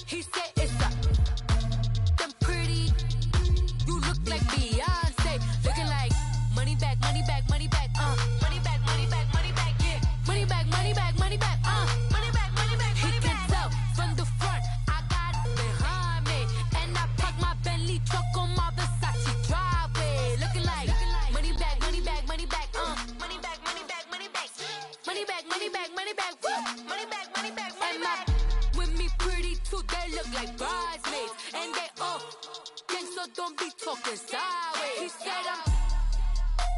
He said it's a them pretty. You look like Beyonce, looking like money back, money back, money back, money back, money back, money back, yeah, money back, money back, money back, money back, money back. He can tell from the front, I got it behind me, and I park my Bentley truck on my Versace driveway, looking like money back, money back, money back, money back, money back, money back, money back, money back, money back, money back, money back, money back. With me pretty too, they look like bridesmaids, and they all gang, so don't be talking sideways. He said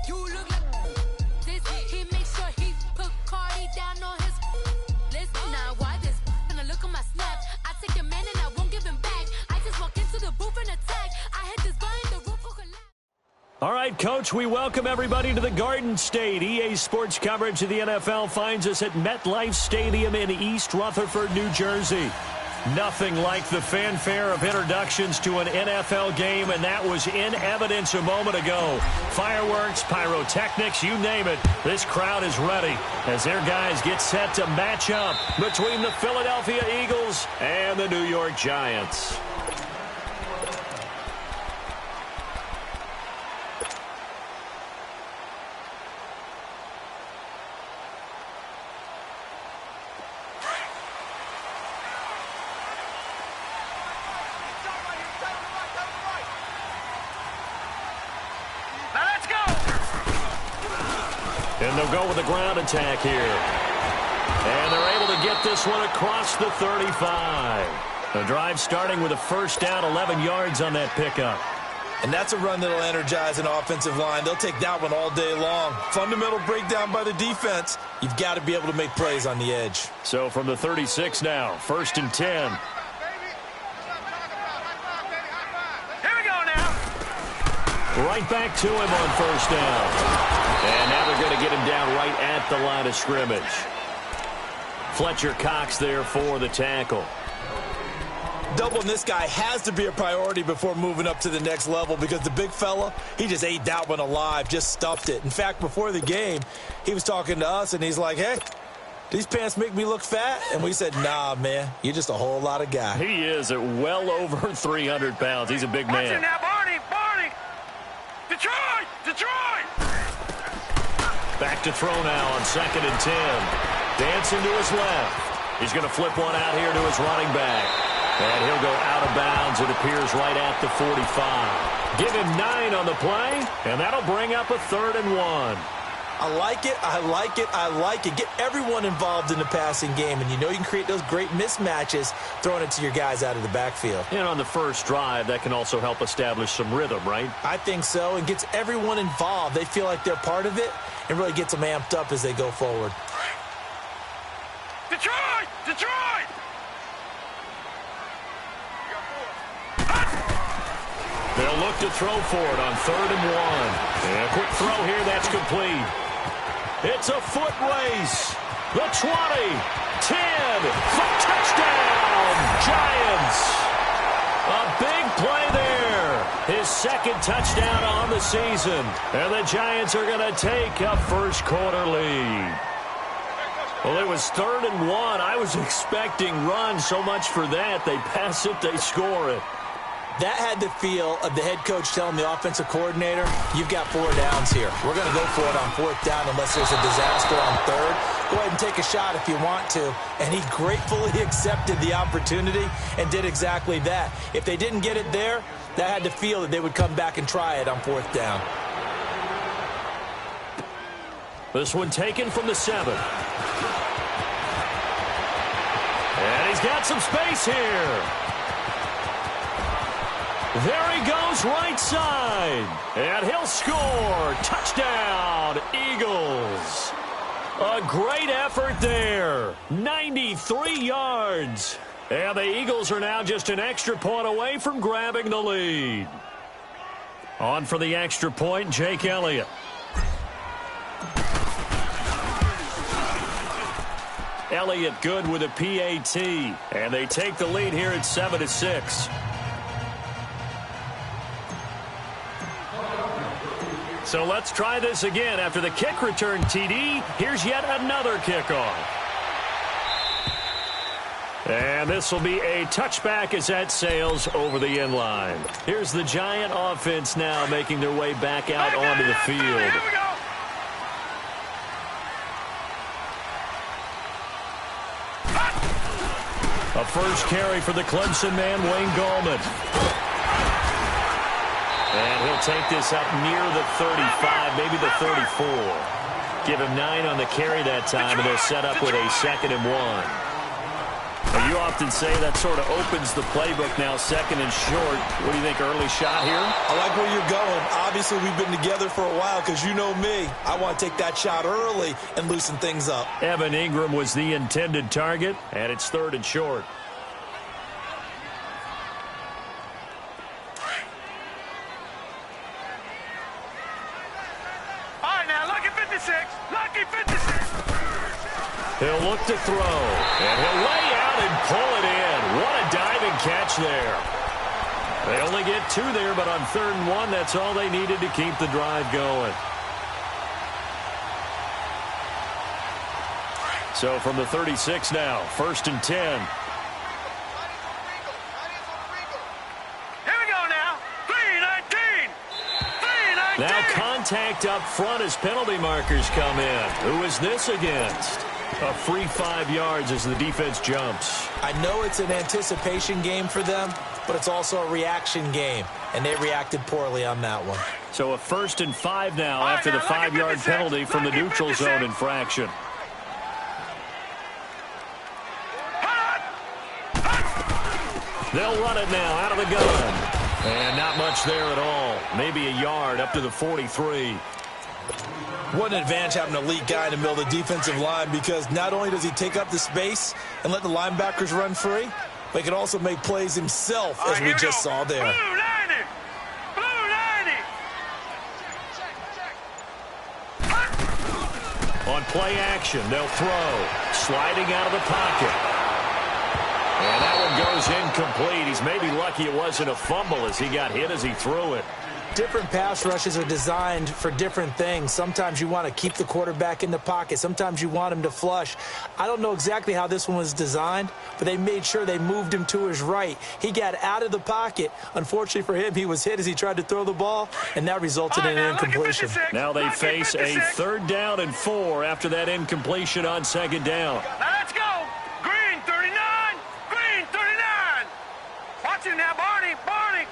you look like this. He make sure he put Cardi down on his list. Now why this? Gonna look at my snap. I take your man and I won't give him back. I just walk into the booth and attack. I hit this guy in the roof for collapse. All right, Coach, we welcome everybody to the Garden State. EA Sports coverage of the NFL finds us at MetLife Stadium in East Rutherford, New Jersey. Nothing like the fanfare of introductions to an NFL game, and that was in evidence a moment ago. Fireworks, pyrotechnics, you name it. This crowd is ready as their guys get set to match up between the Philadelphia Eagles and the New York Giants. And they'll go with the ground attack here. And they're able to get this one across the 35. The drive starting with a first down, 11 yards on that pickup. And that's a run that'll energize an offensive line. They'll take that one all day long. Fundamental breakdown by the defense. You've got to be able to make plays on the edge. So from the 36 now, 1st and 10. Here we go now. Right back to him on first down. And now they're going to get him down right at the line of scrimmage. Fletcher Cox there for the tackle. Doubling this guy has to be a priority before moving up to the next level because the big fella, he just ate that one alive, just stuffed it. In fact, before the game, he was talking to us, and he's like, hey, these pants make me look fat? And we said, nah, man, you're just a whole lot of guy. He is at well over 300 pounds. He's a big man. Watch it now, Barney, Barney. Detroit, Detroit. Back to throw now on 2nd and 10. Dancing to his left. He's going to flip one out here to his running back. And he'll go out of bounds, it appears, right at the 45. Give him 9 on the play, and that'll bring up a 3rd and 1. I like it, I like it, I like it. Get everyone involved in the passing game, and you know you can create those great mismatches throwing it to your guys out of the backfield. And on the first drive, that can also help establish some rhythm, right? I think so, and gets everyone involved. They feel like they're part of it, and really gets them amped up as they go forward. Detroit, Detroit. They'll look to throw for it on 3rd and 1. And a quick throw here, that's complete. It's a foot race. The 20, 10, for touchdown, Giants. A big play there. His 2nd touchdown on the season. And the Giants are going to take a first quarter lead. Well, it was 3rd and 1. I was expecting run, so much for that. They pass it, they score it. That had the feel of the head coach telling the offensive coordinator, you've got 4 downs here. We're going to go for it on 4th down unless there's a disaster on 3rd. Go ahead and take a shot if you want to. And he gratefully accepted the opportunity and did exactly that. If they didn't get it there, that had to feel that they would come back and try it on 4th down. This one taken from the 7. And he's got some space here. There he goes, right side. And he'll score. Touchdown, Eagles. A great effort there. 93 yards. And the Eagles are now just an extra point away from grabbing the lead. On for the extra point, Jake Elliott. Elliott good with a PAT. And they take the lead here at 7-6. So let's try this again. After the kick return TD, here's yet another kickoff. And this will be a touchback as that sails over the end line. Here's the Giant offense now making their way back out onto the field. Here we go. A first carry for the Clemson man, Wayne Gallman. And he'll take this up near the 35, maybe the 34. Give him 9 on the carry that time, and they'll set up with a 2nd and 1. Now, you often say that sort of opens the playbook now, 2nd and short. What do you think, early shot here? I like where you're going. Obviously, we've been together for a while because you know me. I want to take that shot early and loosen things up. Evan Ingram was the intended target, and it's 3rd and short. All right, now, lucky 56. Lucky 56. He'll look to throw, and he'll lay out and pull it in. What a diving catch there. They only get 2 there, but on 3rd and 1, that's all they needed to keep the drive going. So from the 36 now, 1st and 10. Here we go now. 3-19. 3-19. Now contact up front as penalty markers come in. Who is this against? A free 5 yards as the defense jumps. I know it's an anticipation game for them, but it's also a reaction game, and they reacted poorly on that one. So a 1st and 5 now after the 5-yard penalty from the neutral zone infraction. They'll run it now out of the gun. And not much there at all. Maybe a yard up to the 43. What an advantage having an elite guy in the middle of the defensive line, because not only does he take up the space and let the linebackers run free, but he can also make plays himself, as we just saw there. Blue 90. Blue 90. On play action, they'll throw. Sliding out of the pocket. And that one goes incomplete. He's maybe lucky it wasn't a fumble as he got hit as he threw it. Different pass rushes are designed for different things. Sometimes you want to keep the quarterback in the pocket. Sometimes you want him to flush. I don't know exactly how this one was designed, but they made sure they moved him to his right. He got out of the pocket. Unfortunately for him, he was hit as he tried to throw the ball, and that resulted in an incompletion. Now they face a 3rd down and 4 after that incompletion on 2nd down. Now let's go. Green 39. Green 39. Watch it now, Barney. Barney.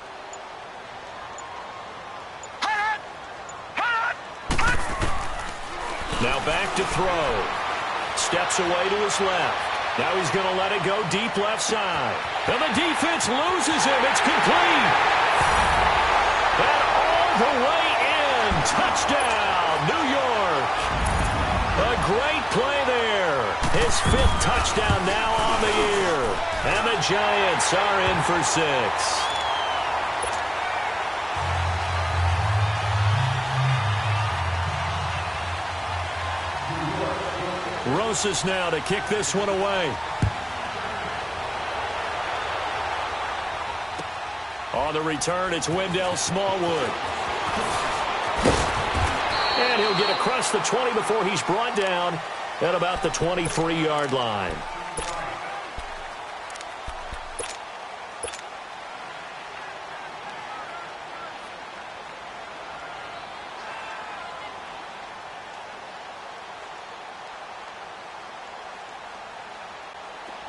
Now back to throw. Steps away to his left. Now he's going to let it go deep left side. And the defense loses him. It's complete. And all the way in. Touchdown, New York. A great play there. His 5th touchdown now on the year. And the Giants are in for 6. Rosas now to kick this one away. On the return, it's Wendell Smallwood. And he'll get across the 20 before he's brought down at about the 23-yard line.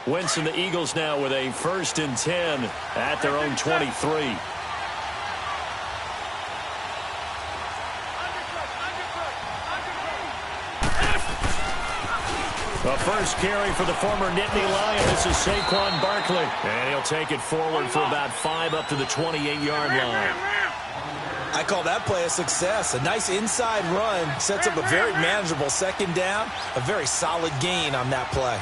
Wentz and the Eagles now with a 1st and 10 at their own 23. A first carry for the former Nittany Lion. This is Saquon Barkley. And he'll take it forward for about 5 up to the 28-yard line. I call that play a success. A nice inside run sets up a very manageable 2nd down. A very solid gain on that play.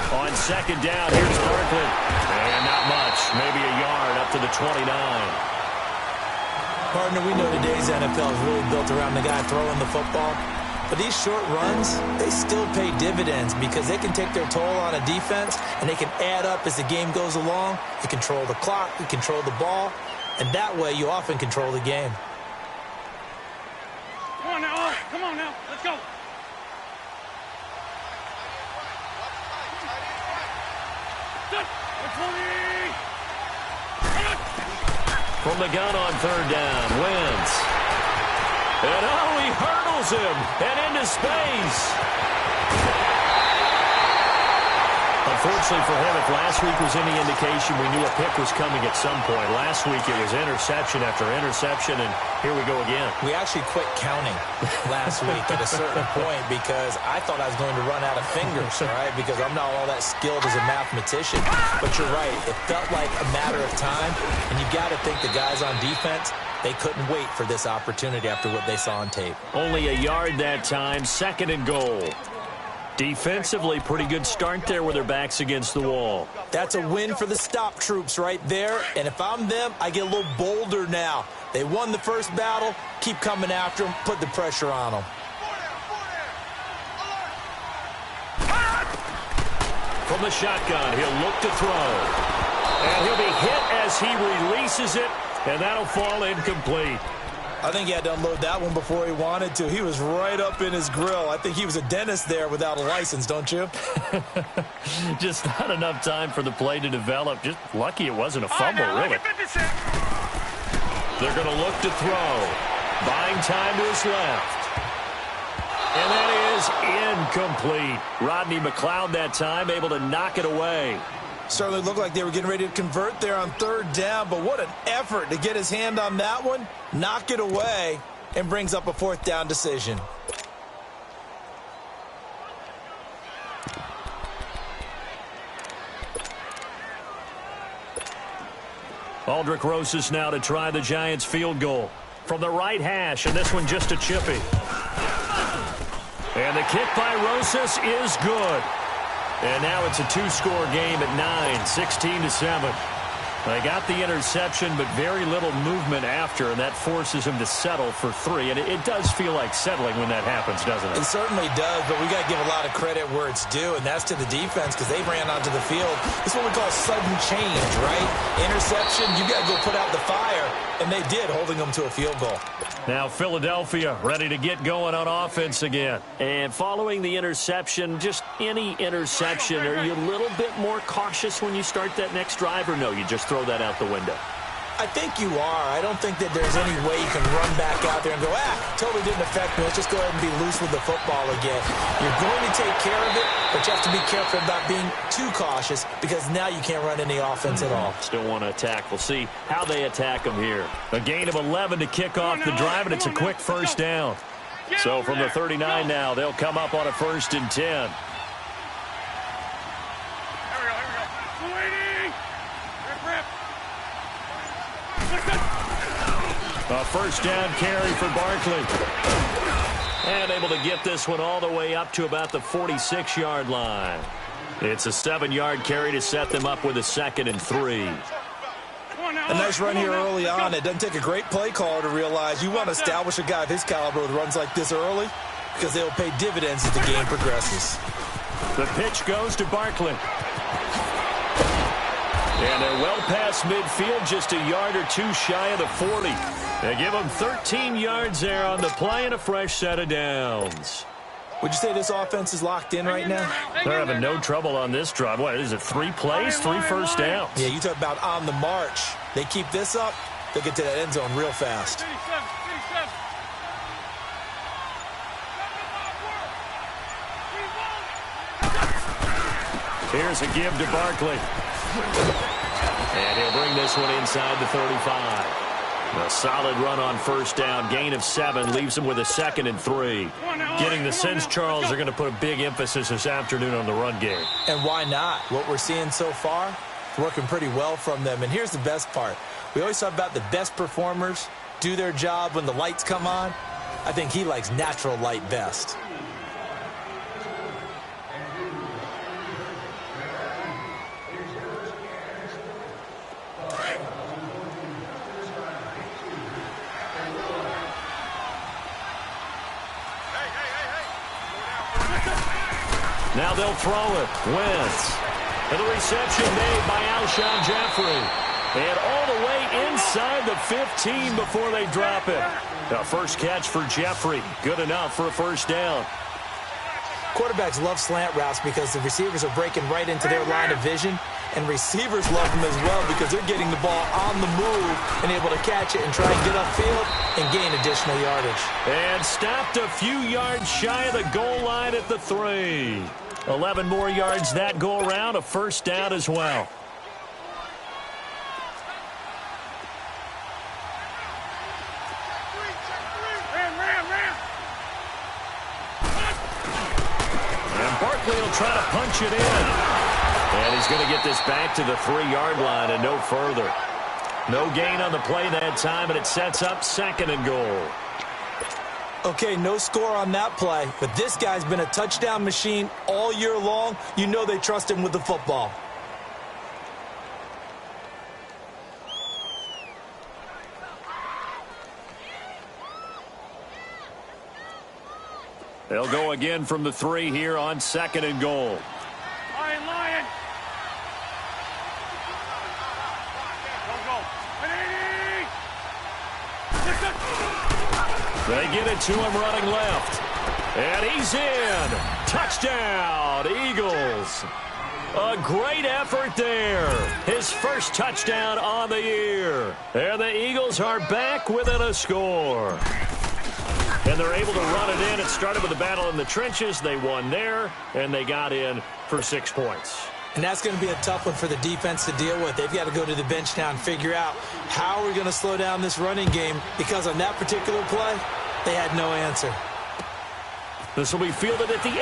On 2nd down, here's Barkley. And not much. Maybe a yard up to the 29. Partner, we know today's NFL is really built around the guy throwing the football. But these short runs, they still pay dividends because they can take their toll on a defense, and they can add up as the game goes along. You control the clock, you control the ball, and that way you often control the game. Come on now. Come on now. Let's go. From the gun on third down, Wentz. And he hurdles him and into space. Unfortunately for him, if last week was any indication, we knew a pick was coming at some point. Last week it was interception after interception, and here we go again. We actually quit counting last week at a certain point because I thought I was going to run out of fingers, right? Because I'm not all that skilled as a mathematician. But you're right. It felt like a matter of time, and you've got to think the guys on defense, they couldn't wait for this opportunity after what they saw on tape. Only a yard that time, 2nd and goal. Defensively, pretty good start there with their backs against the wall. That's a win for the stop troops right there. And if I'm them, I get a little bolder now. They won the first battle. Keep coming after them. Put the pressure on them. From the shotgun, he'll look to throw. And he'll be hit as he releases it, and that'll fall incomplete. I think he had to unload that one before he wanted to. He was right up in his grill. I think he was a dentist there without a license, don't you? Just not enough time for the play to develop. Just lucky it wasn't a fumble, really. They're going to look to throw. Buying time to his left. And that is incomplete. Rodney McLeod that time able to knock it away. Certainly looked like they were getting ready to convert there on third down, but what an effort to get his hand on that one, knock it away, and brings up a 4th down decision. Aldrick Rosas now to try the Giants field goal from the right hash, and this one just a chippy. And the kick by Rosas is good. And now it's a 2-score game at 9, 16-7. They got the interception, but very little movement after, and that forces him to settle for 3. And it does feel like settling when that happens, doesn't it? It certainly does, but we got to give a lot of credit where it's due, and that's to the defense because they ran onto the field. This is what we call sudden change, right? Interception, you got to go put out the fire, and they did, holding them to a field goal. Now Philadelphia ready to get going on offense again. And following the interception, just any interception, are you a little bit more cautious when you start that next drive, or no, you just throw that out the window? I think you are. I don't think that there's any way you can run back out there and go, totally didn't affect me. Let's just go ahead and be loose with the football again. You're going to take care of it, but you have to be careful about being too cautious because now you can't run any offense at all. Still want to attack. We'll see how they attack them here. A gain of 11 to kick off the drive, and it's a quick first down. So from the 39 now, they'll come up on a 1st and 10. A 1st down carry for Barkley. And able to get this one all the way up to about the 46-yard line. It's a 7-yard carry to set them up with a 2nd and 3. A nice run here early on. It doesn't take a great play caller to realize you want to establish a guy of his caliber with runs like this early because they will pay dividends as the game progresses. The pitch goes to Barkley. And they're well past midfield, just a yard or two shy of the 40. They give them 13 yards there on the play and a fresh set of downs. Would you say this offense is locked in right now? They're having no trouble on this drive. What is it, 3 plays, 3 first downs? Yeah, you talk about on the march. They keep this up, they'll get to that end zone real fast. Here's a give to Barkley. And he'll bring this one inside the 35. A solid run on 1st down. Gain of 7 leaves them with a 2nd and 3. Getting the sense, Charles, they're going to put a big emphasis this afternoon on the run game. And why not? What we're seeing so far, working pretty well from them. And here's the best part. We always talk about the best performers do their job when the lights come on. I think he likes natural light best. Now they'll throw it. Wentz. And the reception made by Alshon Jeffrey. And all the way inside the 15 before they drop it. The first catch for Jeffrey. Good enough for a 1st down. Quarterbacks love slant routes because the receivers are breaking right into their line of vision, and receivers love them as well because they're getting the ball on the move and able to catch it and try and get upfield and gain additional yardage. And stopped a few yards shy of the goal line at the 3. 11 more yards that go around, a first down as well. And Barkley will try to punch it in. And he's going to get this back to the 3-yard line and no further. No gain on the play that time, and it sets up 2nd and goal. Okay, no score on that play, but this guy's been a touchdown machine all year long. You know they trust him with the football. They'll go again from the 3 here on 2nd and goal. Lion. They get it to him running left. And he's in. Touchdown, Eagles. A great effort there. His first touchdown on the year. And the Eagles are back within a score. And they're able to run it in. It started with a battle in the trenches. They won there, and they got in for 6 points. And that's going to be a tough one for the defense to deal with. They've got to go to the bench now and figure out how we're going to slow down this running game, because on that particular play, they had no answer. This will be fielded at the 8.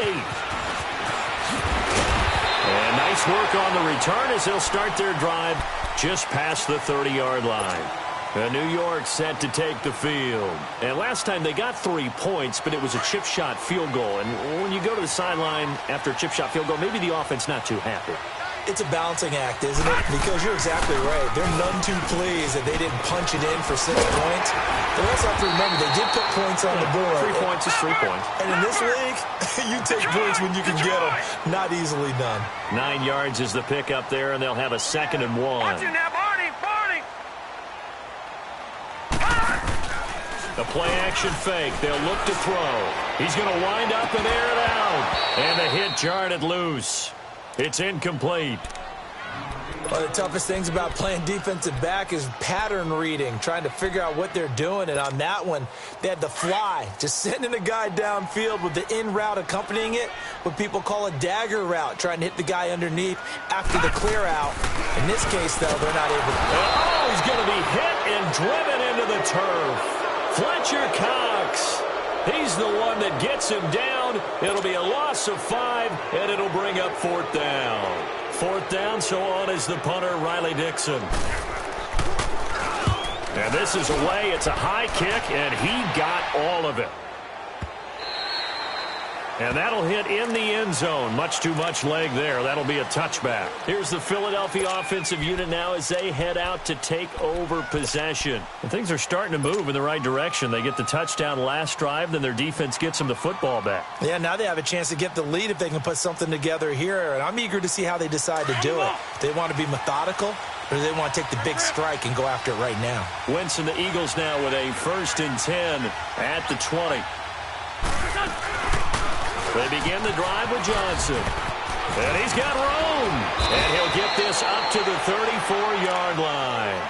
And nice work on the return as they'll start their drive just past the 30-yard line. And New York set to take the field. And last time they got 3 points, but it was a chip shot field goal. And when you go to the sideline after a chip shot field goal, maybe the offense not too happy. It's a balancing act, isn't it? Because you're exactly right. They're none too pleased that they didn't punch it in for 6 points. They also have to remember they did put points on the board. 3 points is 3 points. And in this league, you take points when you can get them. Not easily done. 9 yards is the pickup there, and they'll have a 2nd and 1. Watching now, Barney. A play-action fake. They'll look to throw. He's going to wind up and air it out. And the hit jarred it loose. It's incomplete. One of the toughest things about playing defensive back is pattern reading, trying to figure out what they're doing. And on that one, they had the fly, just sending a guy downfield with the in route accompanying it, what people call a dagger route, trying to hit the guy underneath after the clear out. In this case, though, they're not able to. Oh, he's going to be hit and driven into the turf. Fletcher Cox. He's the one that gets him down. It'll be a loss of 5, and it'll bring up 4th down. 4th down, so on is the punter, Riley Dixon. And this is away. It's a high kick, and he got all of it. And that'll hit in the end zone. Much too much leg there. That'll be a touchback. Here's the Philadelphia offensive unit now as they head out to take over possession. And things are starting to move in the right direction. They get the touchdown last drive, then their defense gets them the football back. Yeah, now they have a chance to get the lead if they can put something together here. And I'm eager to see how they decide to do it. Do they want to be methodical, or do they want to take the big strike and go after it right now? Wentz and the Eagles now with a 1st and 10 at the 20. They begin the drive with Johnson. And he's got room. And he'll get this up to the 34-yard line.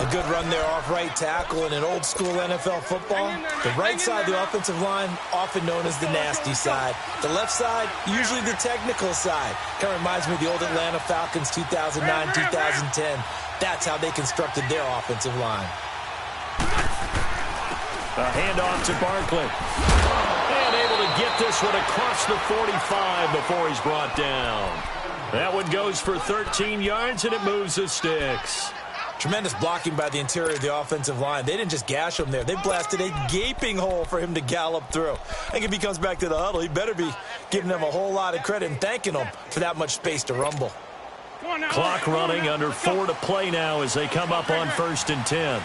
A good run there off right tackle in an old-school NFL football. The right side of the offensive line, often known as the nasty side. The left side, usually the technical side. Kind of reminds me of the old Atlanta Falcons 2009, 2010. That's how they constructed their offensive line. A handoff to Barkley. And able to get this one across the 45 before he's brought down. That one goes for 13 yards, and it moves the sticks. Tremendous blocking by the interior of the offensive line. They didn't just gash him there. They blasted a gaping hole for him to gallop through. I think if he comes back to the huddle, he better be giving them a whole lot of credit and thanking them for that much space to rumble. Clock running, under 4 to play now as they come up on 1st and 10.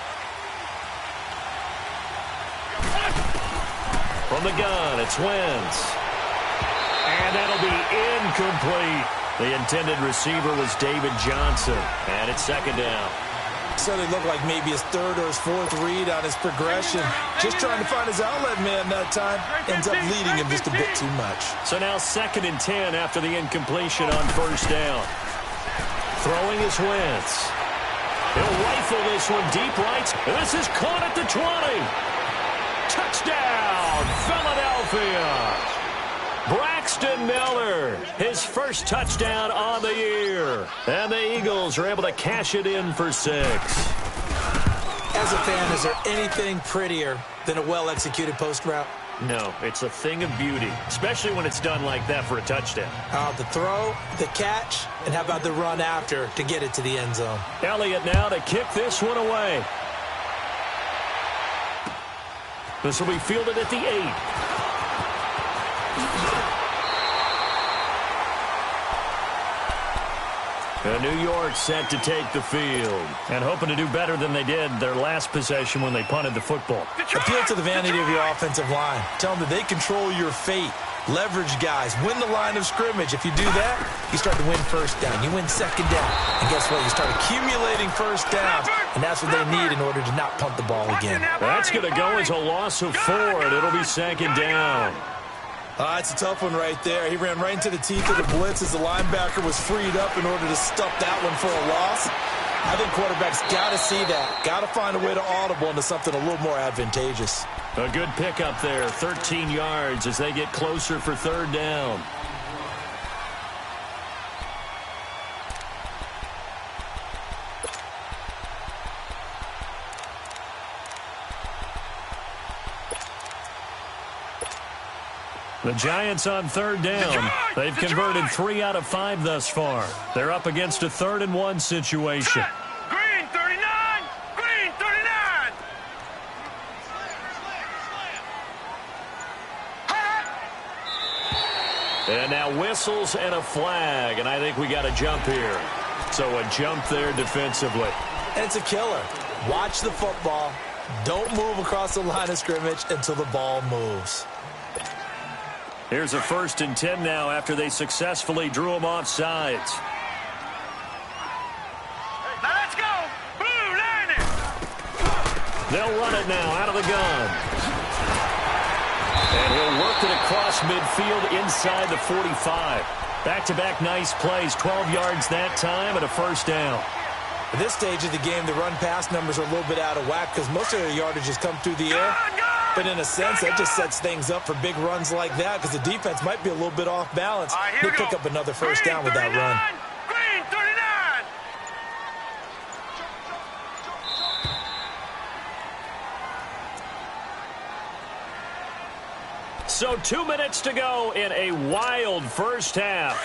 From the gun, it's Wentz. And that'll be incomplete. The intended receiver was David Johnson. And it's 2nd down. certainly looked like maybe his third or his fourth read on his progression. Just trying to find his outlet man that time. Ends up leading him just a bit too much. So now 2nd and 10 after the incompletion on 1st down. Throwing is Wentz. He'll rifle this one deep right. This is caught at the 20. Touchdown, Philadelphia. Braxton Miller, his first touchdown on the year. And the Eagles are able to cash it in for 6. As a fan, is there anything prettier than a well-executed post route? No, it's a thing of beauty, especially when it's done like that for a touchdown. The throw, the catch, and how about the run after to get it to the end zone? Elliott now to kick this one away. This will be fielded at the 8. New York set to take the field and hoping to do better than they did their last possession when they punted the football. Appeal to the vanity of your offensive line. Tell them that they control your fate. Leverage guys. Win the line of scrimmage. If you do that, you start to win 1st down. You win 2nd down. And guess what? You start accumulating 1st downs. And that's what they need in order to not punt the ball again. That's going to go as a loss of 4, and it'll be 2nd down. It's a tough one right there. He ran right into the teeth of the blitz as the linebacker was freed up in order to stuff that one for a loss. I think quarterbacks got to see that. Got to find a way to audible into something a little more advantageous. A good pickup there, 13 yards as they get closer for 3rd down. The Giants on 3rd down. They've converted 3 out of 5 thus far. They're up against a 3rd and 1 situation. Green 39! Green 39! And now whistles and a flag, and I think we got a jump here. So a jump there defensively. And it's a killer. Watch the football. Don't move across the line of scrimmage until the ball moves. Here's a 1st and 10 now after they successfully drew him off sides. Now let's go! Blue line! They'll run it now out of the gun. And he'll work it across midfield inside the 45. Back-to-back nice plays, 12 yards that time and a 1st down. At this stage of the game, the run-pass numbers are a little bit out of whack because most of their yardages come through the air. But in a sense, that just sets things up for big runs like that because the defense might be a little bit off balance. They'll pick up another 1st down with that run. Green 39! So 2 minutes to go in a wild 1st half.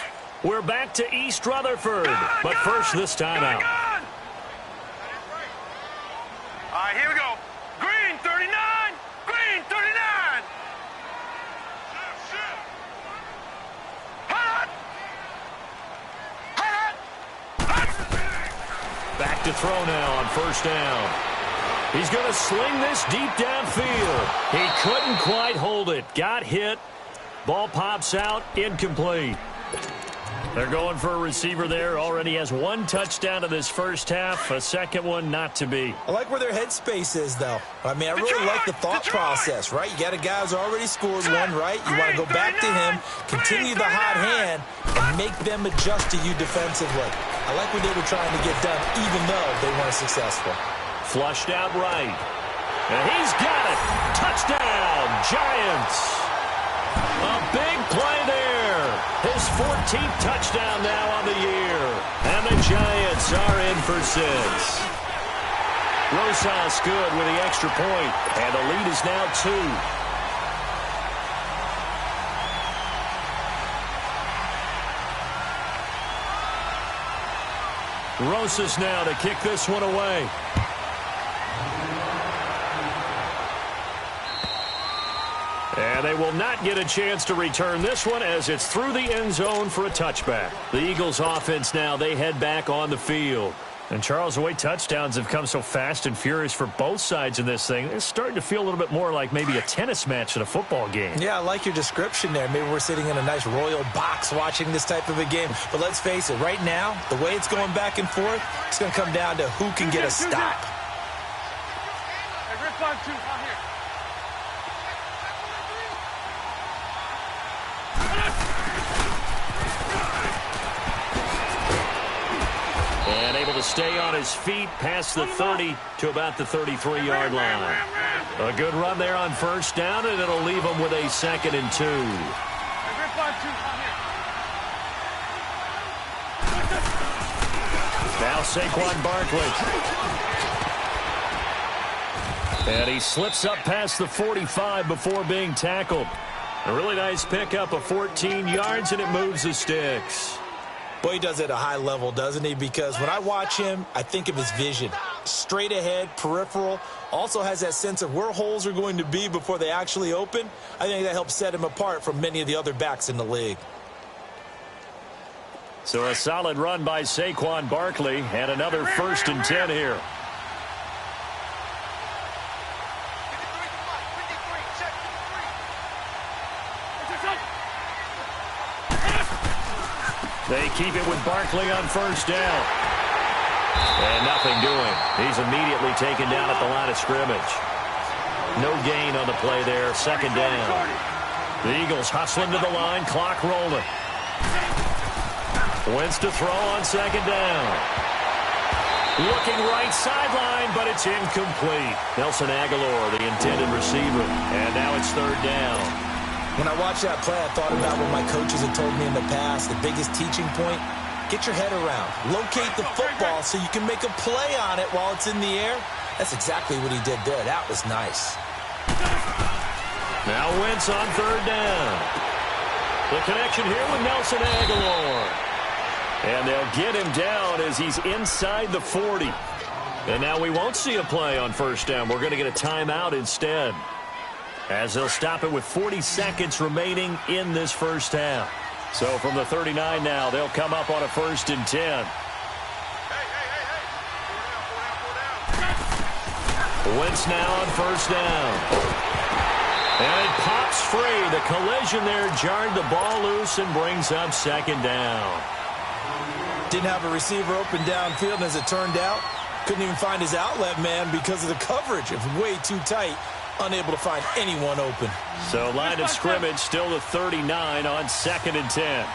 We're back to East Rutherford, but first this timeout. All right, here we go. Green 39! Green 39! Back to throw now on 1st down. He's going to sling this deep downfield. He couldn't quite hold it. Got hit. Ball pops out. Incomplete. They're going for a receiver there. Already has 1 touchdown in this 1st half. A 2nd one not to be. I like where their headspace is, though. I mean, I really like the thought process, right? You got a guy who's already scored 1, right? You want to go back to him, continue the hot hand, and make them adjust to you defensively. I like what they were trying to get done, even though they weren't successful. Flushed out right. And he's got it. Touchdown, Giants. A big play there. His 14th touchdown now on the year. And the Giants are in for 6. Rosas good with the extra point. And the lead is now 2. Rosas now to kick this one away. And they will not get a chance to return this one as it's through the end zone for a touchback. The Eagles offense now, they head back on the field. And, Charles, the way touchdowns have come so fast and furious for both sides in this thing, it's starting to feel a little bit more like maybe a tennis match in a football game. Yeah, I like your description there. Maybe we're sitting in a nice royal box watching this type of a game. But let's face it, right now, the way it's going back and forth, it's going to come down to who can get a stop. Hey, rip on two. Out here. And able to stay on his feet past the 30 to about the 33-yard line. A good run there on first down, and it'll leave him with a 2nd and 2. Now Saquon Barkley. And he slips up past the 45 before being tackled. A really nice pickup of 14 yards, and it moves the sticks. Boy, he does it at a high level, doesn't he? Because when I watch him, I think of his vision. Straight ahead, peripheral. Also has that sense of where holes are going to be before they actually open. I think that helps set him apart from many of the other backs in the league. So a solid run by Saquon Barkley, and another 1st and 10 here. They keep it with Barkley on first down. And nothing doing. He's immediately taken down at the line of scrimmage. No gain on the play there. 2nd down. The Eagles hustling to the line. Clock rolling. Wentz to throw on 2nd down. Looking right sideline, but it's incomplete. Nelson Aguilar, the intended receiver. And now it's 3rd down. When I watched that play, I thought about what my coaches had told me in the past. The biggest teaching point, get your head around. Locate the football so you can make a play on it while it's in the air. That's exactly what he did there. That was nice. Now Wentz on 3rd down. The connection here with Nelson Aguilar. And they'll get him down as he's inside the 40. And now we won't see a play on first down. We're going to get a timeout instead, as they'll stop it with 40 seconds remaining in this first half. So from the 39 now, they'll come up on a 1st and 10. Wentz now on first down. And it pops free. The collision there jarred the ball loose and brings up 2nd down. Didn't have a receiver open downfield, and as it turned out, couldn't even find his outlet man because of the coverage. It was way too tight. Unable to find anyone open. So line of scrimmage still to 39 on 2nd and 10.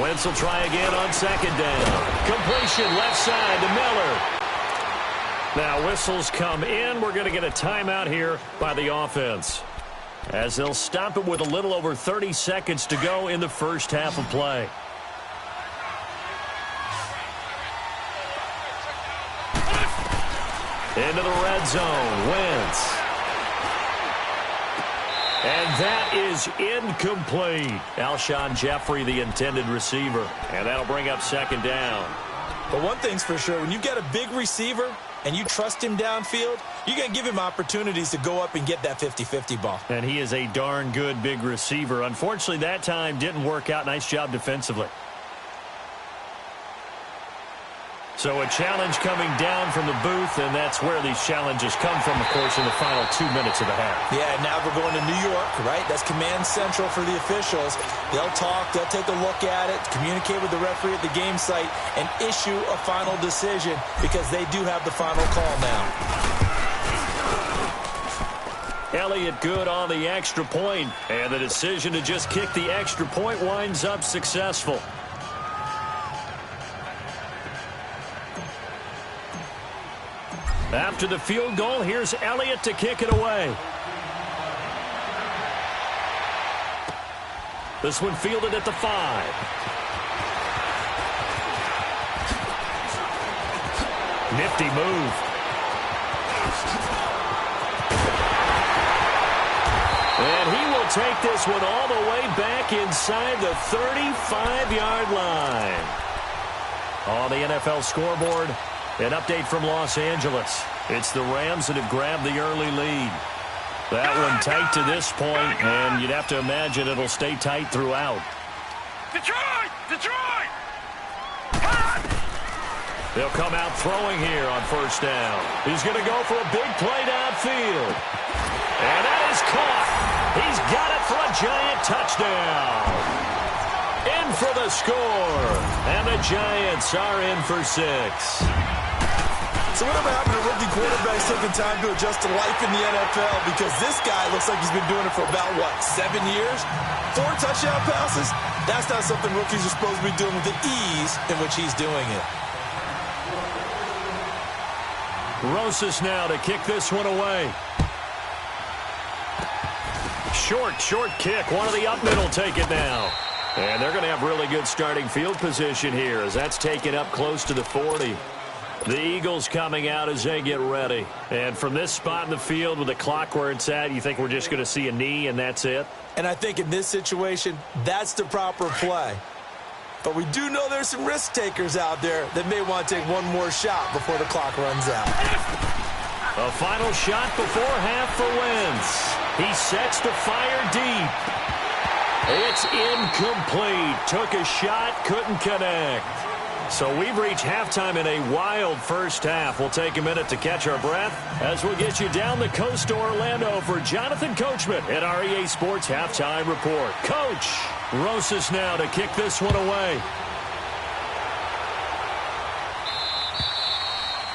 Wentz will try again on 2nd down. Completion left side to Miller. Now whistles come in. We're going to get a timeout here by the offense, as they'll stop it with a little over 30 seconds to go in the first half of play. Into the red zone. Wentz. And that is incomplete. Alshon Jeffrey, the intended receiver. And that'll bring up 2nd down. But one thing's for sure, when you get a big receiver and you trust him downfield, you're going to give him opportunities to go up and get that 50-50 ball. And he is a darn good big receiver. Unfortunately, that time didn't work out. Nice job defensively. So a challenge coming down from the booth, and that's where these challenges come from, of course, in the final 2 minutes of the half. Yeah, now we're going to New York, right? That's command central for the officials. They'll talk, they'll take a look at it, communicate with the referee at the game site, and issue a final decision because they do have the final call now. Elliott good on the extra point, and the decision to just kick the extra point winds up successful. After the field goal, here's Elliott to kick it away. This one fielded at the 5. Nifty move. And he will take this one all the way back inside the 35-yard line. On the NFL scoreboard, An update from Los Angeles. It's the Rams that have grabbed the early lead. That one tight to this point, and you'd have to imagine it'll stay tight throughout. Detroit! Detroit! They'll come out throwing here on first down. He's going to go for a big play downfield. And that is caught. He's got it for a giant touchdown. In for the score. And the Giants are in for 6. So whatever happened to rookie quarterbacks taking time to adjust to life in the NFL? Because this guy looks like he's been doing it for about, 7 years? 4 touchdown passes? That's not something rookies are supposed to be doing with the ease in which he's doing it. Rosas now to kick this one away. Short kick. One of the up middle take it now. And they're going to have really good starting field position here as that's taken up close to the 40. The Eagles coming out as they get ready. And from this spot in the field with the clock where it's at, you think we're just going to see a knee and that's it? And I think in this situation, that's the proper play. But we do know there's some risk takers out there that may want to take one more shot before the clock runs out. A final shot before half for Wentz. He sets to fire deep. It's incomplete. Took a shot, couldn't connect. So we've reached halftime in a wild first half. We'll take a minute to catch our breath as we'll get you down the coast to Orlando for Jonathan Coachman at our EA Sports Halftime Report. Coach, Rosas now to kick this one away.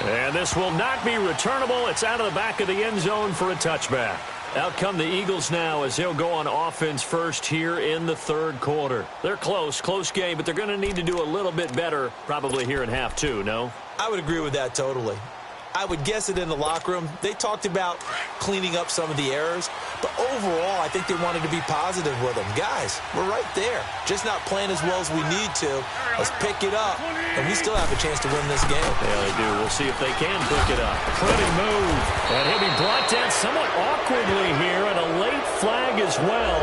And this will not be returnable. It's out of the back of the end zone for a touchback. Out come the Eagles now as they'll go on offense first here in the third quarter. They're close game, but they're going to need to do a little bit better probably here in half two, no? I would agree with that totally. I would guess it in the locker room. They talked about cleaning up some of the errors, but overall, I think they wanted to be positive with them. Guys, we're right there. Just not playing as well as we need to. Let's pick it up, and we still have a chance to win this game. Yeah, they do. We'll see if they can pick it up. Pretty move. And he'll be brought down somewhat awkwardly here, and a late flag as well.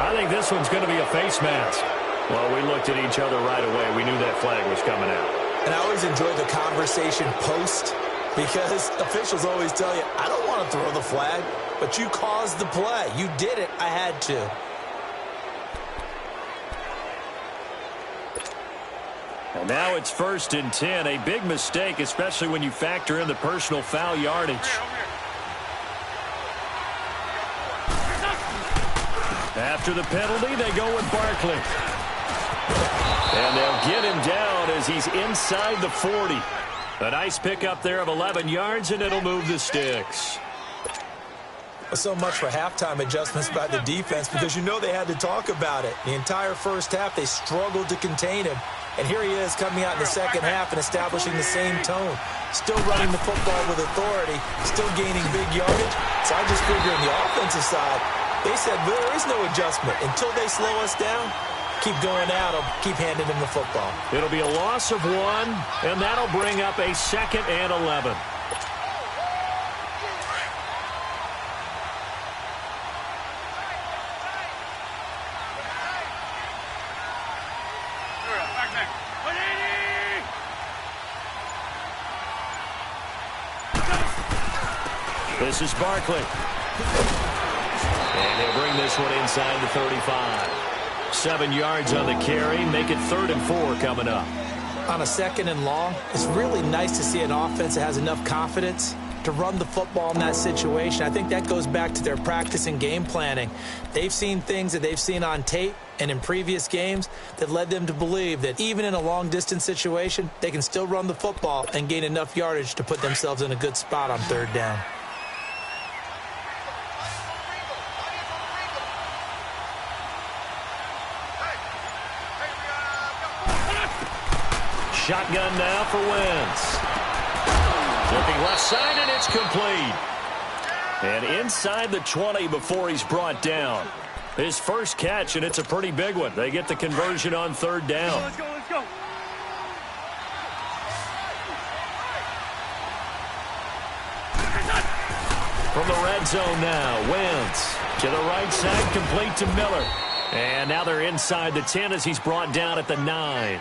I think this one's going to be a face mask. Well, we looked at each other right away. We knew that flag was coming out. And I always enjoy the conversation post, because officials always tell you, I don't want to throw the flag, but you caused the play. You did it. I had to. And now it's 1st and 10. A big mistake, especially when you factor in the personal foul yardage. After the penalty, they go with Barkley. And they'll get him down as he's inside the 40. A nice pickup there of 11 yards, and it'll move the sticks. So much for halftime adjustments by the defense, because you know they had to talk about it. The entire first half, they struggled to contain him. And here he is coming out in the second half and establishing the same tone. Still running the football with authority, still gaining big yardage. So I just figure on the offensive side, they said there is no adjustment. Until they slow us down, keep going at them, keep handing them the football. It'll be a loss of 1, and that'll bring up a 2nd and 11. This is Barkley. And they'll bring this one inside the 35. 7 yards on the carry. Make it 3rd and 4 coming up. On a 2nd and long, it's really nice to see an offense that has enough confidence to run the football in that situation. I think that goes back to their practice and game planning. They've seen things that they've seen on tape and in previous games that led them to believe that even in a long-distance situation, they can still run the football and gain enough yardage to put themselves in a good spot on 3rd down. Shotgun now for Wentz. Looking left side, and it's complete. And inside the 20 before he's brought down. His first catch, and it's a pretty big one. They get the conversion on 3rd down. Let's go, let's go. From the red zone now, Wentz to the right side, complete to Miller. And now they're inside the 10 as he's brought down at the 9.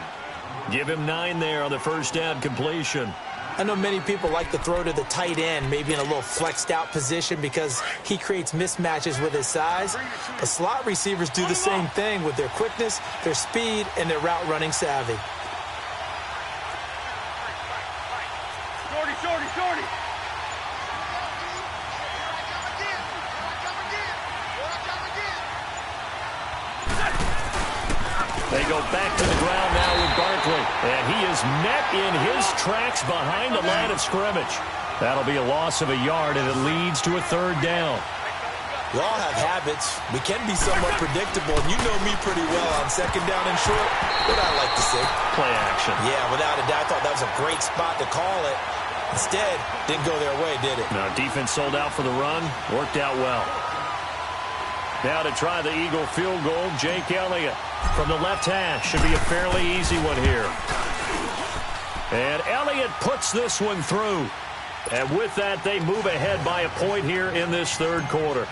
Give him 9 there on the first down completion. I know many people like to throw to the tight end, maybe in a little flexed out position because he creates mismatches with his size. But slot receivers do the same thing with their quickness, their speed, and their route running savvy. Shorty, shorty, shorty. They go back to the ground now with Barkley. And he is met in his tracks behind the line of scrimmage. That'll be a loss of a yard, and it leads to a third down. We all have habits. We can be somewhat predictable, and you know me pretty well on second down and short. What I like to see. Play action. Yeah, without a doubt, I thought that was a great spot to call it. Instead, didn't go their way, did it? No, defense sold out for the run. Worked out well. Now to try the Eagle field goal, Jake Elliott from the left hash. Should be a fairly easy one here. And Elliott puts this one through. And with that, they move ahead by a point here in this third quarter.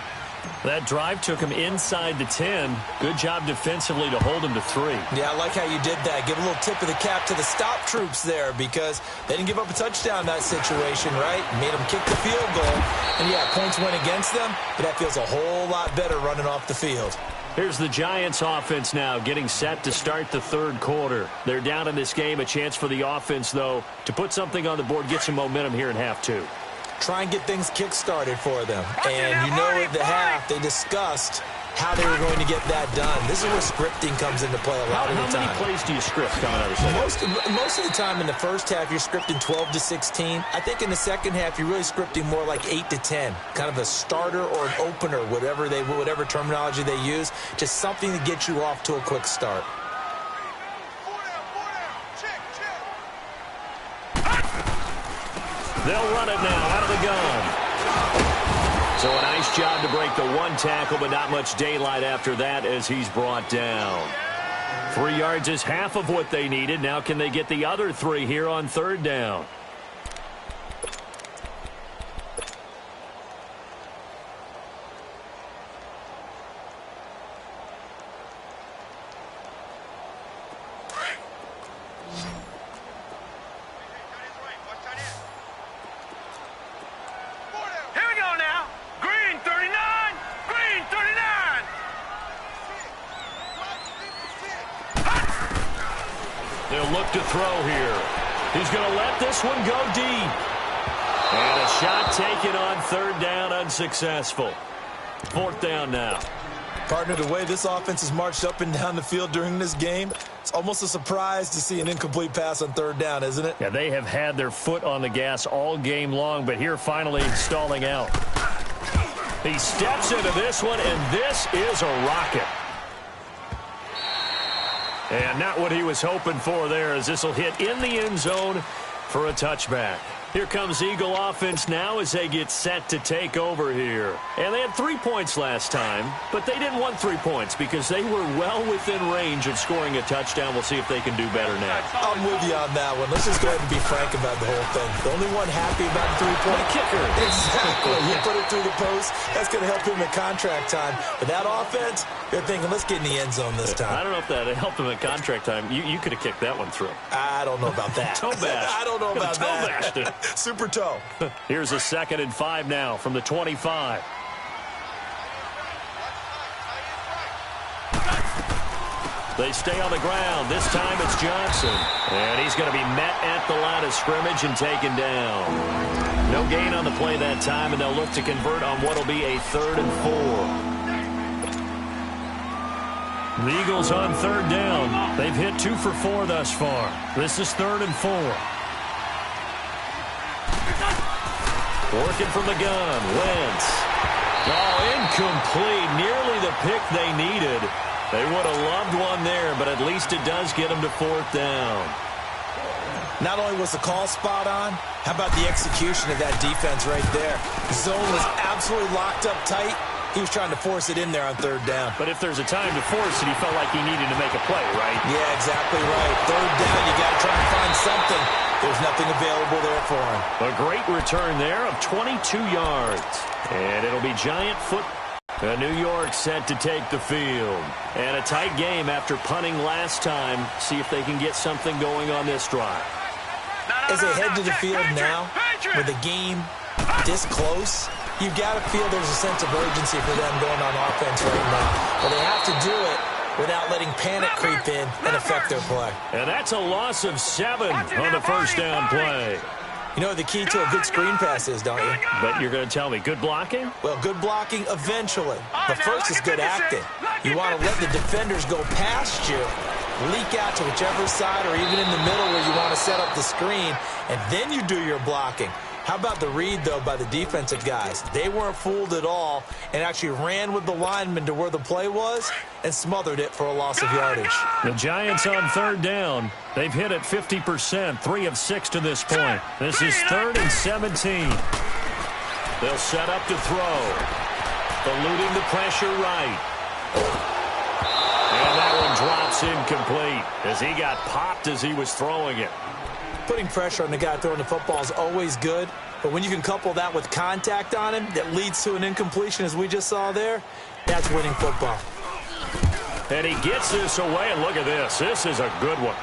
That drive took him inside the 10. Good job defensively to hold him to 3. Yeah, I like how you did that. Give a little tip of the cap to the stop troops there because they didn't give up a touchdown in that situation, right? Made them kick the field goal. And, yeah, points went against them, but that feels a whole lot better running off the field. Here's the Giants offense now getting set to start the third quarter. They're down in this game. A chance for the offense, though, to put something on the board, get some momentum here in half 2. Try and get things kick-started for them. And you know at the half, they discussed how they were going to get that done. This is where scripting comes into play a lot of the time. How many plays do you script coming out of the second? Most of the time in the first half, you're scripting 12 to 16. I think in the second half, you're really scripting more like 8 to 10. Kind of a starter or an opener, whatever terminology they use. Just something to get you off to a quick start. They'll run it now out of the gun. So a nice job to break the one tackle, but not much daylight after that as he's brought down. 3 yards is half of what they needed. Now can they get the other 3 here on third down? They'll look to throw here. He's going to let this one go deep. And a shot taken on third down, unsuccessful. Fourth down now. Partner, the way this offense has marched up and down the field during this game, it's almost a surprise to see an incomplete pass on third down, isn't it? Yeah, they have had their foot on the gas all game long, but here finally stalling out. He steps into this one, and this is a rocket. And not what he was hoping for there, as this will hit in the end zone for a touchback. Here comes Eagle offense now as they get set to take over here. And they had 3 points last time, but they didn't want 3 points because they were well within range of scoring a touchdown. We'll see if they can do better now. I'm with you on that one. Let's just go ahead and be frank about the whole thing. The only one happy about the 3-point kicker. Exactly. You put it through the post. That's going to help him at contract time. But that offense, they're thinking, let's get in the end zone this time. I don't know if that helped him at contract time. You could have kicked that one through. I don't know about that. Toe bash. I don't know about toe bashed it. Super toe. Here's a 2nd and 5 now from the 25. They stay on the ground. This time it's Johnson. And he's going to be met at the line of scrimmage and taken down. No gain on the play that time, and they'll look to convert on what will be a 3rd and 4. The Eagles on third down. They've hit 2 for 4 thus far. This is 3rd and 4. Working from the gun. Wentz. Oh, incomplete. Nearly the pick they needed. They would have loved one there, but at least it does get them to 4th down. Not only was the call spot on, how about the execution of that defense right there? The zone was absolutely locked up tight. He was trying to force it in there on third down. But if there's a time to force it, he felt like he needed to make a play, right? Yeah, exactly right. Third down, you got to try and find something. There's nothing available there for him. A great return there of 22 yards. And it'll be Giant foot. New York set to take the field. And a tight game after punting last time. See if they can get something going on this drive. Not As they head to the field now, with the game this close, you've got to feel there's a sense of urgency for them going on offense right now. But they have to do it without letting panic creep in and affect their play. And that's a loss of 7 on the first down play. You know what the key to a good screen pass is, don't you? But you're going to tell me, good blocking? Well, good blocking eventually. But first is good acting. You want to let the defenders go past you, leak out to whichever side or even in the middle where you want to set up the screen, and then you do your blocking. How about the read, though, by the defensive guys? They weren't fooled at all and actually ran with the lineman to where the play was and smothered it for a loss of yardage. The Giants on third down. They've hit it 50%, 3 of 6 to this point. This is 3rd and 17. They'll set up to throw. Eluding the pressure right. And that one drops incomplete as he got popped as he was throwing it. Putting pressure on the guy throwing the football is always good, but when you can couple that with contact on him that leads to an incompletion, as we just saw there, that's winning football. And he gets this away, and look at this. This is a good one.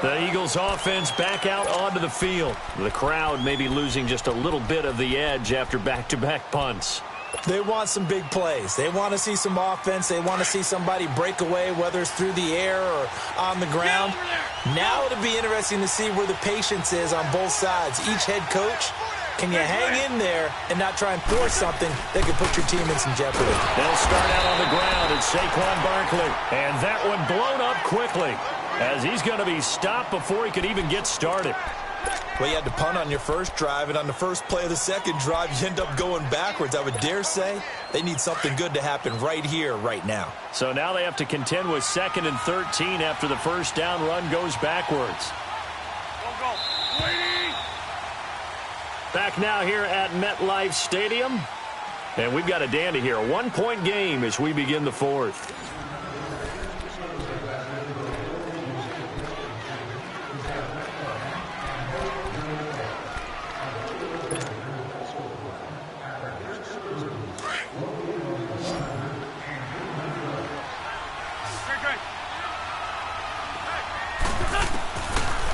The Eagles offense back out onto the field. The crowd may be losing just a little bit of the edge after back-to-back punts. They want some big plays. They want to see some offense. They want to see somebody break away, whether it's through the air or on the ground. Now it'll be interesting to see where the patience is on both sides. Each head coach, can you hang in there and not try and force something that could put your team in some jeopardy? They'll start out on the ground. It's Saquon Barkley. And that one blown up quickly as he's going to be stopped before he could even get started. Well, you had to punt on your first drive, and on the first play of the second drive, you end up going backwards. I would dare say they need something good to happen right here, right now. So now they have to contend with 2nd and 13 after the first down run goes backwards. Back now here at MetLife Stadium. And we've got a dandy here. A 1-point game as we begin the 4th.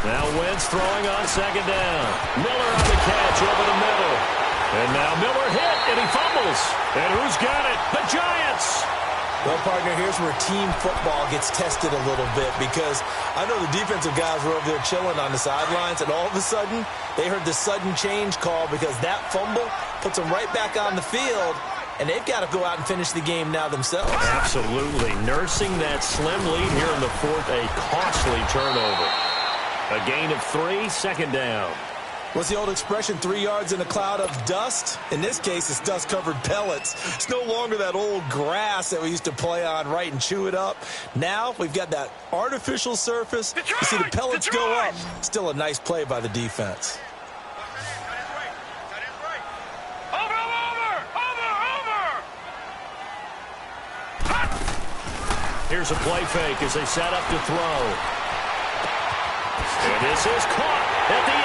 Now Wentz throwing on 2nd down. Miller on the catch over the middle. And now Miller hit, and he fumbles. And who's got it? The Giants! Well, partner, here's where team football gets tested a little bit, because I know the defensive guys were over there chilling on the sidelines, and all of a sudden, they heard the sudden change call because that fumble puts them right back on the field, and they've got to go out and finish the game now themselves. Absolutely. Nursing that slim lead here in the 4th, a costly turnover. A gain of 3, 2nd down. What's the old expression, 3 yards in a cloud of dust? In this case, it's dust-covered pellets. It's no longer that old grass that we used to play on, right, and chew it up. Now we've got that artificial surface. You see the pellets go up. Still a nice play by the defense. Here's a play fake as they set up to throw. And this is caught at the 8.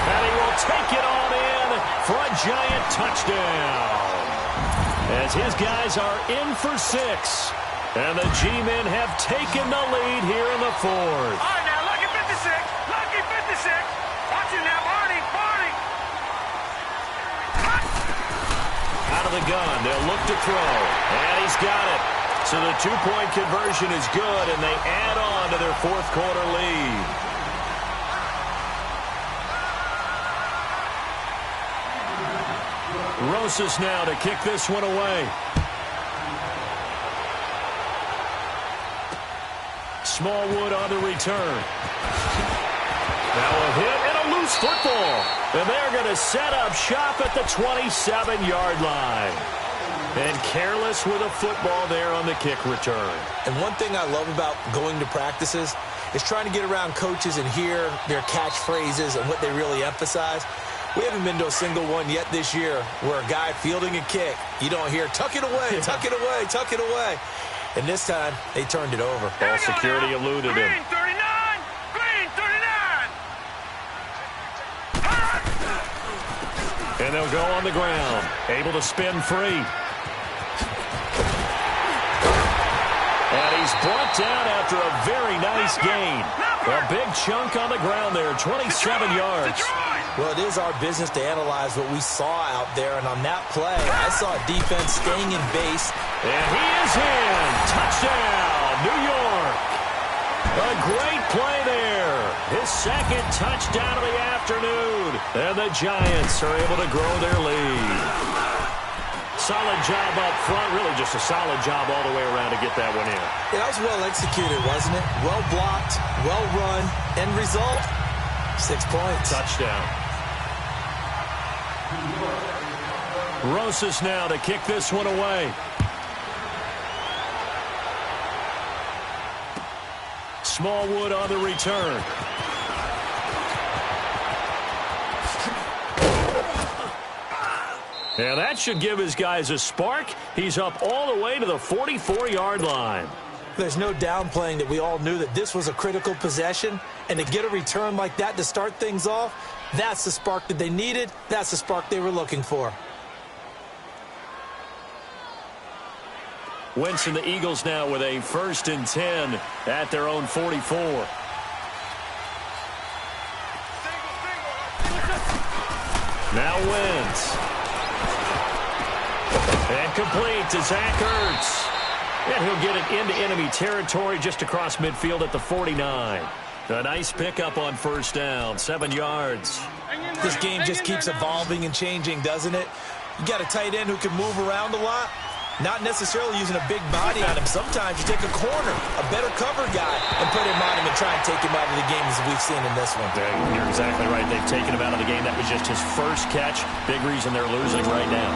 And he will take it on in for a Giant touchdown. As his guys are in for 6. And the G-men have taken the lead here in the 4th. All right, now, lucky 56. Lucky 56. Watch it now, Barney. Barney. Out of the gun, they'll look to throw. And he's got it. So the 2-point conversion is good, and they add on to their 4th quarter lead. Rosas now to kick this one away. Smallwood on the return. Now a hit and a loose football. And they're going to set up shop at the 27-yard line. And careless with a football there on the kick return. And one thing I love about going to practices is trying to get around coaches and hear their catchphrases and what they really emphasize. We haven't been to a single one yet this year where a guy fielding a kick, you don't hear, tuck it away, tuck it away, tuck it away. And this time, they turned it over. Ball security eluded him. Green 39! Green 39! And they'll go on the ground, able to spin free. And he's Brought down after a very nice gain. A big chunk on the ground there, 27 yards. Well, it is our business to analyze what we saw out there, and on that play, I saw a defense staying in base. And he is in. Touchdown, New York. A great play there. His second touchdown of the afternoon. And the Giants are able to grow their lead. Solid job up front. Really just a solid job all the way around to get that one in. Yeah, that was well executed, wasn't it? Well blocked, well run. End result, 6 points. Touchdown. Rosas now to kick this one away. Smallwood on the return. And that should give his guys a spark. He's up all the way to the 44-yard line. There's no downplaying that we all knew that this was a critical possession. And to get a return like that to start things off, that's the spark that they needed. That's the spark they were looking for. Wentz and the Eagles now with a 1st and 10 at their own 44. Now Wentz. And complete to Zach Ertz. And he'll get it into enemy territory just across midfield at the 49. A nice pickup on 1st down, 7 yards. This game just keeps evolving and changing, doesn't it? You got a tight end who can move around a lot. Not necessarily using a big body on him. Sometimes you take a corner, a better cover guy, and put him on him and try and take him out of the game as we've seen in this one. Yeah, you're exactly right. They've taken him out of the game. That was just his first catch. Big reason they're losing right now.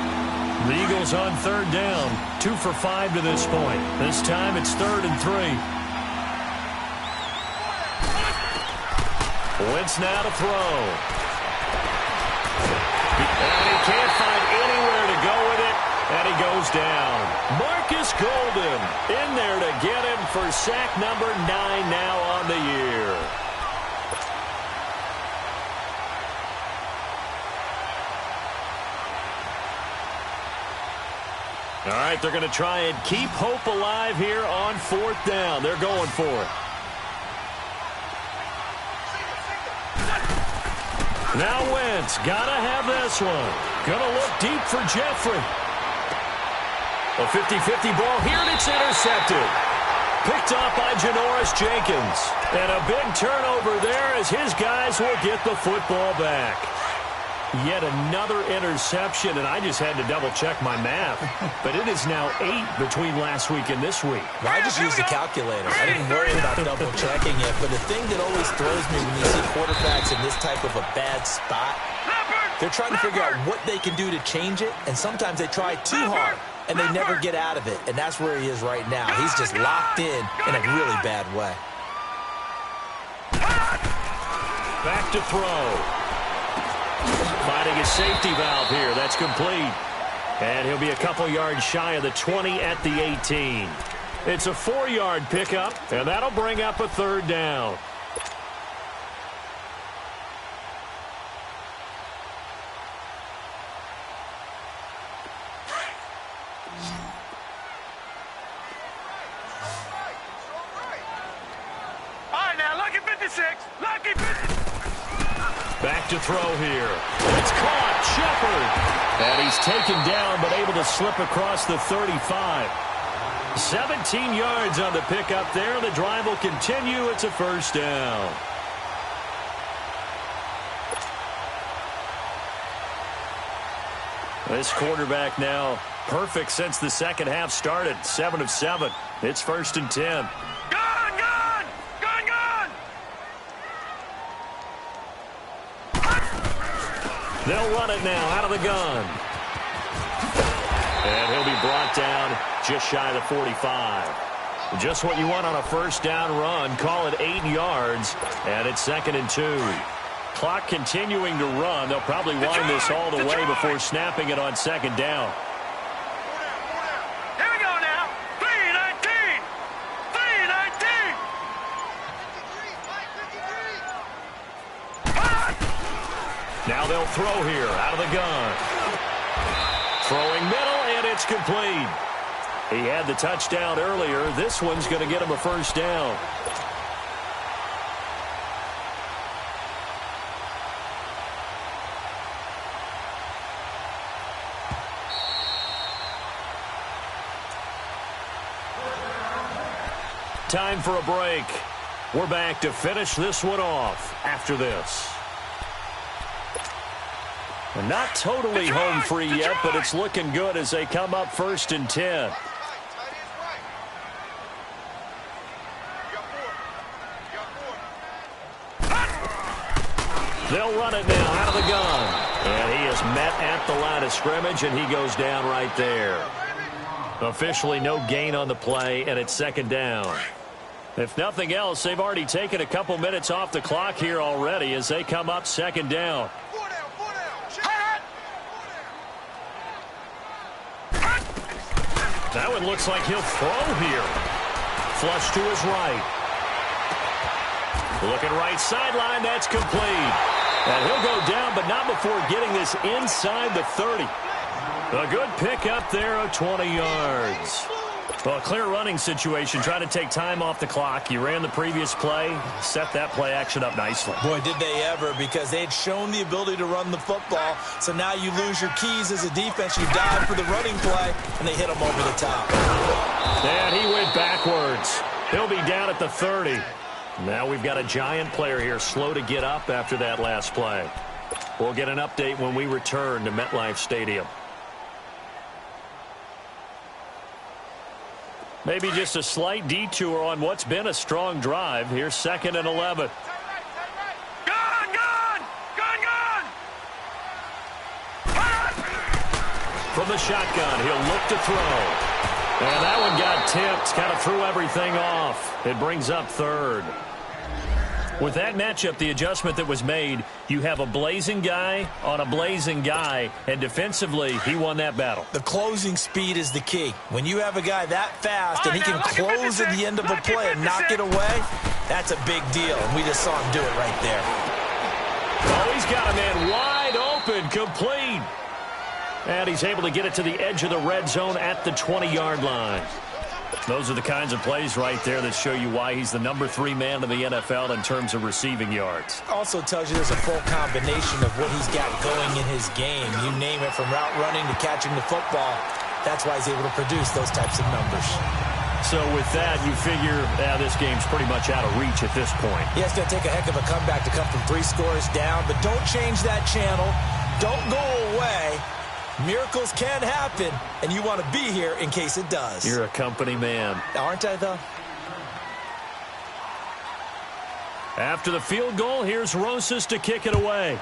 The Eagles on 3rd down. 2 for 5 to this point. This time it's 3rd and 3. Wentz now to throw. And he can't find anywhere to go with it. And he goes down. Marcus Golden in there to get him for sack number 9 now on the year. All right, they're going to try and keep hope alive here on 4th down. They're going for it. Now Wentz, gotta have this one. Gonna look deep for Jeffrey. A 50-50 ball here, and it's intercepted. Picked off by Janoris Jenkins. And a big turnover there as his guys will get the football back. Yet another interception, and I just had to double-check my math. But it is now 8 between last week and this week. Well, I just used the calculator. I didn't worry about double-checking it. But the thing that always throws me when you see quarterbacks in this type of a bad spot, they're trying to figure out what they can do to change it, and sometimes they try too hard, and they never get out of it. And that's where he is right now. He's just locked in a really bad way. Back to throw. Finding a safety valve here. That's complete. And he'll be a couple yards shy of the 20 at the 18. It's a 4-yard pickup, and that'll bring up a 3rd down. All right, now, lucky 56. Lucky 56. Back to throw here. It's caught. Shepard. And he's taken down, but able to slip across the 35. 17 yards on the pickup there. The drive will continue. It's a 1st down. This quarterback now perfect since the second half started. 7 of 7. It's 1st and 10. They'll run it now out of the gun. And he'll be brought down just shy of the 45. Just what you want on a 1st down run. Call it 8 yards. And it's 2nd and 2. Clock continuing to run. They'll probably wind this all the way before snapping it on 2nd down. Here we go now. 3-19. 3-19. Now they'll throw here out of the gun. Throwing middle, and it's complete. He had the touchdown earlier. This one's going to get him a first down. Time for a break. We're back to finish this one off after this. And not totally home free yet, but it's looking good as they come up 1st and 10. They'll run it now out of the gun. And he is met at the line of scrimmage, and he goes down right there. Officially no gain on the play, and it's 2nd down. If nothing else, they've already taken a couple minutes off the clock here already as they come up 2nd down. That one looks like he'll throw here. Flush to his right. Looking right sideline, that's complete. And he'll go down, but not before getting this inside the 30. A good pickup there of 20 yards. Well, a clear running situation, trying to take time off the clock. You ran the previous play, set that play action up nicely. Boy, did they ever, because they had shown the ability to run the football. So now you lose your keys as a defense. You dive for the running play, and they hit him over the top. And he went backwards. He'll be down at the 30. Now we've got a giant player here, slow to get up after that last play. We'll get an update when we return to MetLife Stadium. Maybe just a slight detour on what's been a strong drive. Here's 2nd and 11. Gun! From the shotgun, he'll look to throw. And that one got tipped, kind of threw everything off. It brings up 3rd. With that matchup, the adjustment that was made, you have a blazing guy on a blazing guy, and defensively, he won that battle. The closing speed is the key. When you have a guy that fast and he can close at the end of a play and knock it away, that's a big deal, and we just saw him do it right there. Oh, he's got a man wide open, complete. And he's able to get it to the edge of the red zone at the 20-yard line. Those are the kinds of plays right there that show you why he's the number 3 man in the NFL in terms of receiving yards. Also tells you there's a full combination of what he's got going in his game. You name it, from route running to catching the football. That's why he's able to produce those types of numbers. So with that, you figure this game's pretty much out of reach at this point. Yeah, it's going to take a heck of a comeback to come from 3 scores down, but don't change that channel. Don't go away. Miracles can happen, and you want to be here in case it does. You're a company man. Aren't I, though? After the field goal, here's Rosas to kick it away.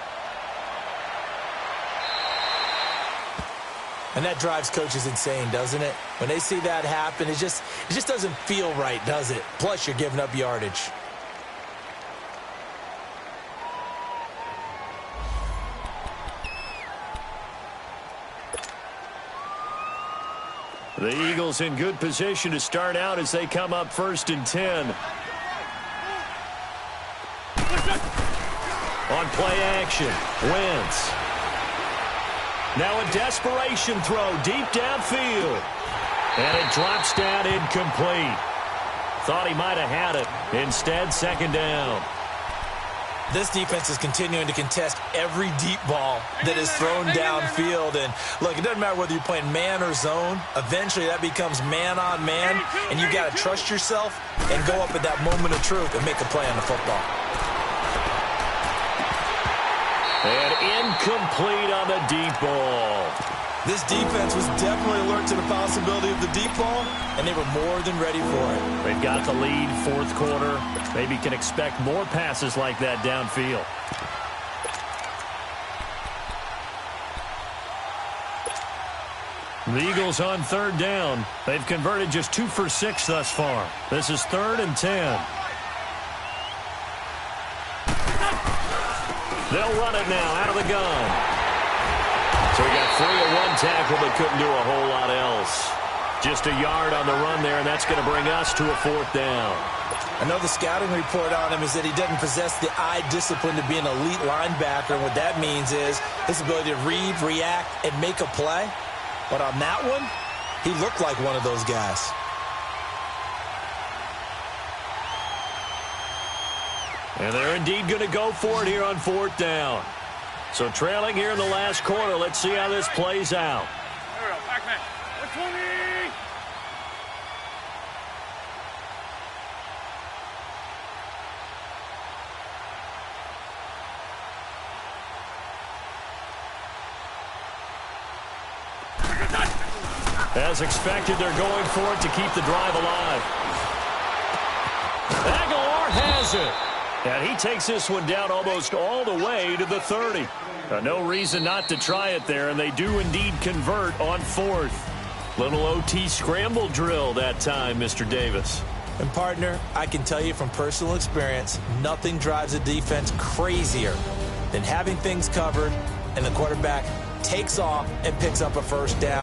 And that drives coaches insane, doesn't it? When they see that happen, it just doesn't feel right, does it? Plus, you're giving up yardage. The Eagles in good position to start out as they come up 1st and 10. On play action, Wentz. Now a desperation throw deep downfield. And it drops down incomplete. Thought he might have had it. Instead, 2nd down. This defense is continuing to contest every deep ball that is thrown downfield. And look, it doesn't matter whether you're playing man or zone. Eventually, that becomes man on man. And you got to trust yourself and go up at that moment of truth and make a play on the football. And incomplete on the deep ball. This defense was definitely alert to the possibility of the deep ball, and they were more than ready for it. They've got the lead, 4th quarter. Maybe can expect more passes like that downfield. The Eagles on 3rd down. They've converted just 2 for 6 thus far. This is 3rd and 10. They'll run it now out of the gun. So we got 3 at 1 tackle, but couldn't do a whole lot else. Just a yard on the run there, and that's going to bring us to a 4th down. I know the scouting report on him is that he doesn't possess the eye discipline to be an elite linebacker, and what that means is his ability to read, react, and make a play. But on that one, He looked like one of those guys. And they're indeed going to go for it here on 4th down. So trailing here in the last quarter. Let's see how this plays out. There we go. Back man. 120. As expected, they're going for it to keep the drive alive. Aguilar has it. And he takes this one down almost all the way to the 30. No reason not to try it there, and they do indeed convert on 4th. Little OT scramble drill that time, Mr. Davis. And, partner, I can tell you from personal experience, nothing drives a defense crazier than having things covered and the quarterback takes off and picks up a first down.